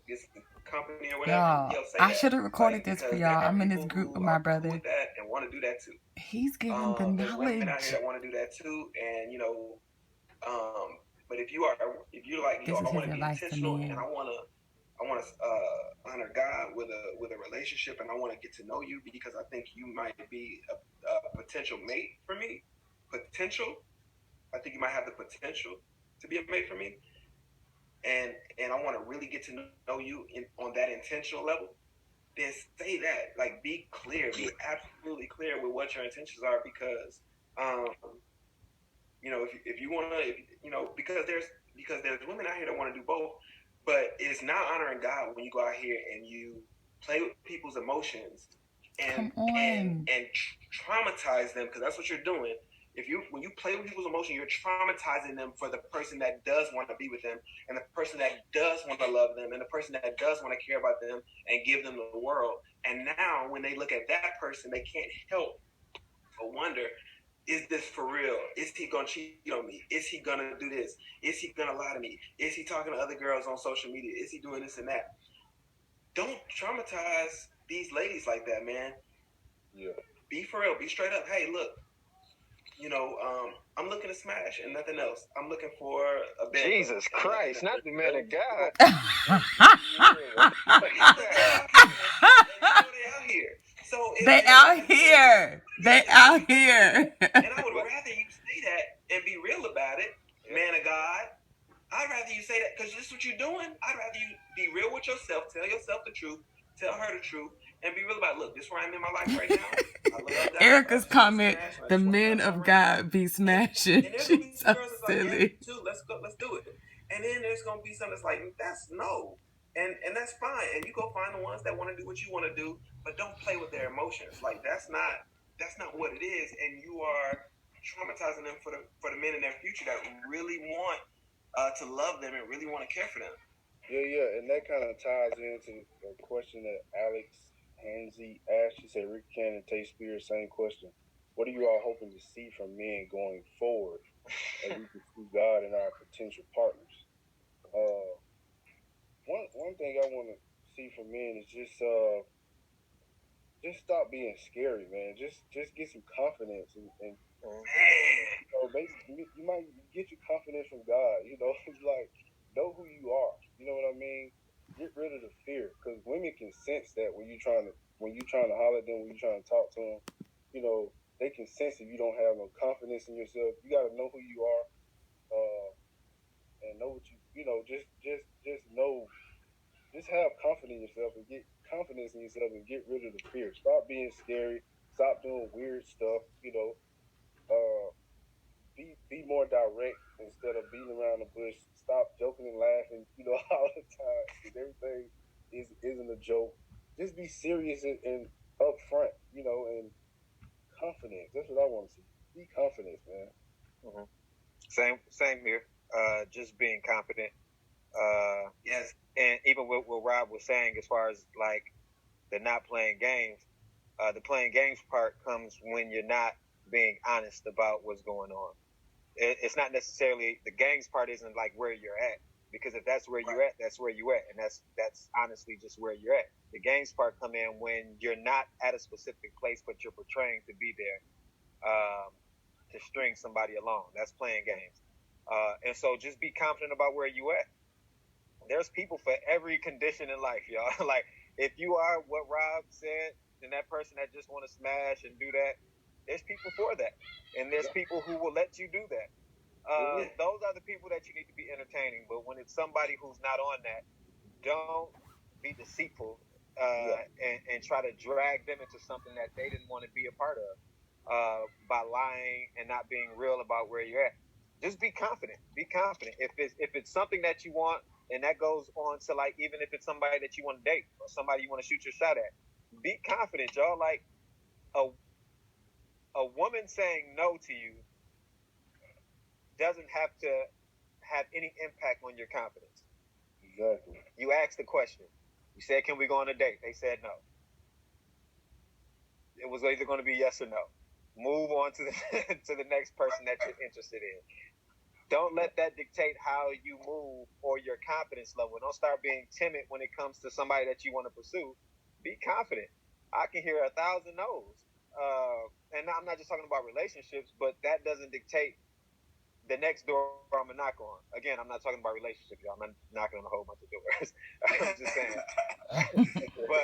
get some company or whatever, Y'all, he'll say I that. should have recorded Like, this for because there y'all. are I'm in this people group who with my are cool brother. with that and want to do that too. He's giving the There's women out here knowledge. that want to do that too, and um, but if you're like, This I is want his to be advice to intentional, and men. I want to honor God with a relationship, and I want to get to know you because I think you might be a potential mate for me. Potential, I think you might have the potential to be a mate for me, and I want to really get to know you on that intentional level. Then say that, like, be clear, be absolutely clear with what your intentions are, because um, if you want to, because there's women out here that want to do both, but it's not honoring God when you go out here and you play with people's emotions and Come on. traumatize them, because that's what you're doing. If you When you play with people's emotions, you're traumatizing them for the person that does want to be with them, and the person that does want to love them, and the person that does want to care about them and give them the world. And now when they look at that person, they can't help but wonder, is this for real? Is he gonna cheat on me? Is he gonna do this? Is he gonna lie to me? Is he talking to other girls on social media? Is he doing this and that? Don't traumatize these ladies like that, man. Yeah. Be for real. Be straight up. Hey, look, I'm looking to smash and nothing else. I'm looking for a bed. Jesus Christ, not the man of God. They out here. So They out here. They out here. And I would rather you say that and be real about it, man of God. I'd rather you say that, because this is what you're doing. I'd rather you be real with yourself, tell yourself the truth, tell her the truth, and be real about it. Look, this is where I'm in my life right now. I love that. Erica's comment, the men of God be smashing. And there's gonna be She's some so girls that's like, yeah, silly. too. Let's go, let's do it. And then there's gonna be some that's like, that's no. And that's fine. And you go find the ones that want to do what you want to do, but don't play with their emotions. Like, that's not what it is. And you are traumatizing them for the men in their future that really want to love them and really want to care for them. Yeah, and that kind of ties into a question that Alex Hanzi asked. She said, Rick Cannon, Tay Spears, same question. What are you all hoping to see from men going forward as we pursue God and our potential partners? One thing I want to see from men is just stop being scary, man. Just get some confidence and maybe you might get your confidence from God. It's like, know who you are. You know what I mean? Get rid of the fear, because women can sense that when you're trying to holler at them, when you're trying to talk to them. They can sense if you don't have no confidence in yourself. You got to know who you are, uh, and know what just know, just have confidence in yourself and get confidence in yourself and get rid of the fear. Stop being scary. Stop doing weird stuff. Uh, be more direct instead of beating around the bush. Stop joking and laughing, all the time, because everything isn't a joke. Just be serious and upfront, and confidence. That's what I want to see. Be confident, man. Mm-hmm. Same here. Just being confident. Yes. And even what Rob was saying, as far as like the not playing games, the playing games part comes when you're not being honest about what's going on. It's not necessarily, the games part isn't like where you're at, because if that's where you're at, that's where you're at, and that's honestly just where you're at. The games part come in when you're not at a specific place, but you're portraying to be there, to string somebody along. That's playing games. And so just be confident about where you at. There's people for every condition in life, y'all. Like, if you are what Rob said, then that person that just want to smash and do that, there's people for that, and there's people who will let you do that. Those are the people that you need to be entertaining. But when it's somebody who's not on that, don't be deceitful, and try to drag them into something that they didn't want to be a part of, by lying and not being real about where you're at. Just be confident. Be confident. If it's something that you want, and that goes on to, like, even if it's somebody that you want to date or somebody you want to shoot your shot at, be confident, y'all. Like, a woman saying no to you doesn't have to have any impact on your confidence. Exactly. You asked the question. You said, "Can we go on a date?" They said no. It was either going to be yes or no. Move on to the to the next person that you're interested in. Don't let that dictate how you move or your confidence level. Don't start being timid when it comes to somebody that you want to pursue. Be confident. I can hear 1,000 no's. And I'm not just talking about relationships, but that doesn't dictate the next door I'm gonna knock on. Again, I'm not talking about relationships, y'all. I'm not knocking on a whole bunch of doors. I'm just saying. But